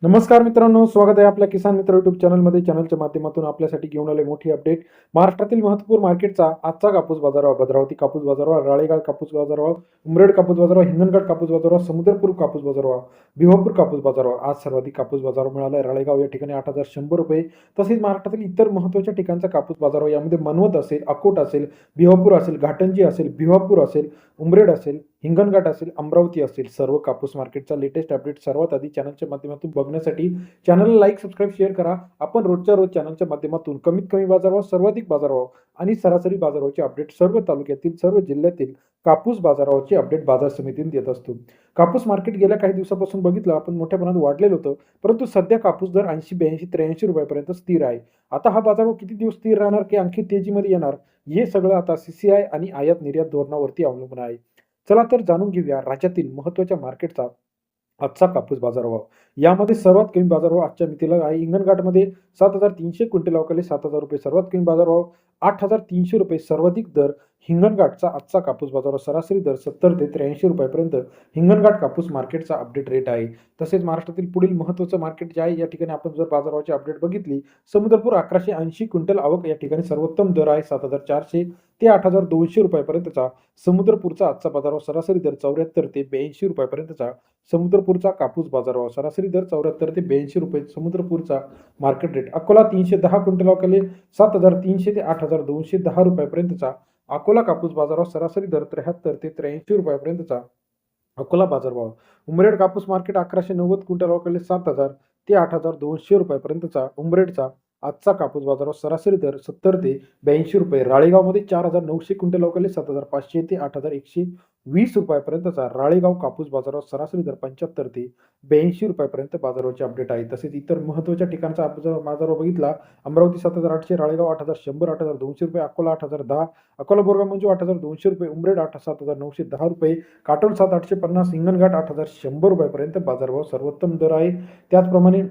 नमस्कार मित्रांनो, स्वागत आहे आपल्या किसान मित्र युट्यूब चॅनलमध्ये. चॅनलच्या माध्यमातून आपल्यासाठी घेऊन आले मोठी अपडेट. महाराष्ट्रातील महत्त्वपूर्ण मार्केटचा आजचा कापूस बाजारभाव, भद्रावती कापूस बाजारभाव, राळेगाव कापूस बाजारभाव, उमरेड कापूस बाजारभाव, हिंगणघाट कापूस बाजारभाव, समुद्रपूर कापूस बाजारभाव, भिवापूर कापूस बाजारभाव. आज सर्वाधिक कापूस बाजारभाव मिळाला आहे राळेगाव या ठिकाणी 8,100 रुपये. तसेच महाराष्ट्रातील इतर महत्त्वाच्या ठिकाणचा कापूस बाजारभाव, यामध्ये मनवत असेल, अकोट असेल, भिवापूर असेल, घाटंजी असेल, भिवापूर असेल, उमरेड असेल, हिंगणघाट असेल, अमरावती असेल, सर्व कापूस मार्केटचा लेटेस्ट अपडेट सर्वात आधी चॅनलच्या माध्यमातून बघण्यासाठी चॅनलला लाईक, सबस्क्राईब, शेअर करा. आपण रोजच्या रोज चॅनलच्या माध्यमातून कमीत कमी बाजारभाव, सर्वाधिक बाजारभाव आणि सरासरी बाजारभावाचे अपडेट सर्व तालुक्यातील, सर्व जिल्ह्यातील कापूस बाजारभावाचे अपडेट बाजार समितीने देत असतो. कापूस मार्केट गेल्या काही दिवसापासून बघितलं आपण मोठ्या प्रमाणात वाढलेलं होतं, परंतु सध्या कापूस दर 80, 82, 83 रुपयापर्यंत स्थिर आहे. आता हा बाजारभाव किती दिवस स्थिर राहणार की आणखी तेजीमध्ये येणार, हे सगळं आता सीसीआय आणि आयात निर्यात धोरणावरती अवलंबून आहे. चला तर जाणून घेऊया राज्यातील महत्त्वाच्या मार्केटचा आजचा कापूस बाजारभाव. यामध्ये सर्वात कमी बाजारभाव आजच्या मितीला आहे. हिंगणघाटमध्ये 7,300 क्विंटल अवकाले 7,000 रुपये सर्वात कमी बाजारभाव, 8,300 रुपये सर्वाधिक दर. हिंगणघाटचा आजचा कापूस बाजारभाव सरासरी दर 70 ते 83 रुपयापर्यंत हिंगणघाट कापूस मार्केटचा अपडेट रेट आहे. तसेच महाराष्ट्रातील पुढील महत्त्वाचं मार्केट जे आहे, या ठिकाणी आपण जर बाजारभावाची अपडेट बघितली, समुद्रपूर 1180 क्विंटल आवक या ठिकाणी सर्वोत्तम दर आहे 7,400 ते 8,200 रुपयापर्यंतचा. समुद्रपूरचा आजचा बाजारभाव सरासरी दर 74 ते 82 रुपयापर्यंतचा. समुद्रपूरचा कापूस बाजारभाव सरासरी दर 74 ते 82 रुपये समुद्रपूरचा मार्केट रेट. अकोला 310 क्विंटल अवकाले 7,300 ते 8,210 रुपयापर्यंतचा. अकोला कापूस बाजारभाव सरासरी दर 73 ते 83 रुपयापर्यंतचा अकोला बाजारभाव. उमरेड कापूस मार्केट 1190 क्विंटल अवकाले 7,000 ते 8,200 रुपयापर्यंतचा उमरेडचा आजचा कापूस बाजारभाव सरासरी दर 70 ते 82 रुपये. राळेगावमध्ये 4,900 क्विंटल अवकाले 7,500 ते 8,120 रुपयापर्यंतचा राळेगाव कापूस बाजारभाव सरासरी दर 75 ते 82 रुपयापर्यंत बाजाराचे अपडेट आहे. तसेच इतर महत्त्वाच्या ठिकाणचा बाजारभाव बघितला, अमरावती 7,800, राळेगाव 8,100, 8,200 रुपये, अकोला 8,010, अकोला बोरगाव मंजू 8,200 रुपये, उमरेड 7,910 रुपये, काटोल 7,850, हिंगणघाट 8,100 रुपयापर्यंत बाजारभाव सर्वोत्तम दर आहे. त्याचप्रमाणे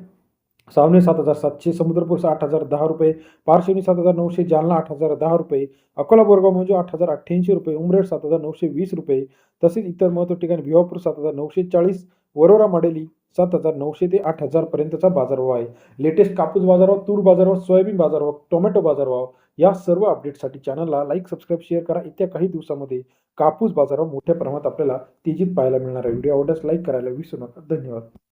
सावने 7,700, समुद्रपूर 8,010 रुपये, पारशिवनी 7,900, जालना 8,010 रुपये, अकोला बोरगाव मंजू 8,088 रुपये, उमरेड 7,920 रुपये. तसेच इतर महत्त्वाच्या ठिकाणी भिवापूर 7,940, वरोरा मडेली 7,900 ते 8,000 पर्यंतचा बाजारभाव आहे. लेटेस्ट कापूस बाजारभाव, तूर बाजारभाव, सोयाबीन बाजारभाव, टोमॅटो बाजारभाव या सर्व अपडेटसाठी चॅनलला लाईक, सबस्क्राईब, शेअर करा. येत्या काही दिवसामध्ये कापूस बाजारभाव मोठ्या प्रमाणात आपल्याला तेजीत पाहायला मिळणार आहे. व्हिडिओ आवडल्यास लाईक करायला विसरू नका. धन्यवाद.